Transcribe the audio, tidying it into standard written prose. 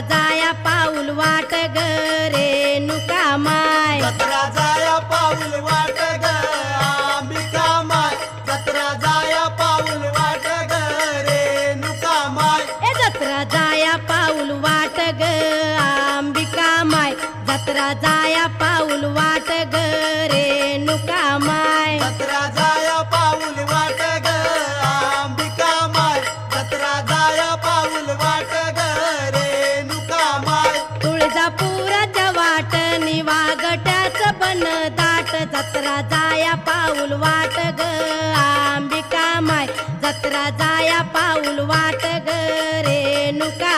जाया पाऊल वाट ग रेणुका माय जत्रा जाया पाऊल वाट ग अंबिका माय जत्रा जाया पाऊल वाट ग रेणुका माय ए जत्रा जाया पाऊल वाट ग अंबिका माय जत्रा जाया पाऊल वाट ग रेणुका माय जत्रा जाया पाऊल वाट ग अंबिका माय जत्रा जाया पाऊल वाट ग रेणुका माय तुळजापुराच्या वाटणी वागट्याच बन दाट जत्रा जाया पाऊल वाट ग अंबिका माय जत्रा जाया पाऊल वाट ग रेणुका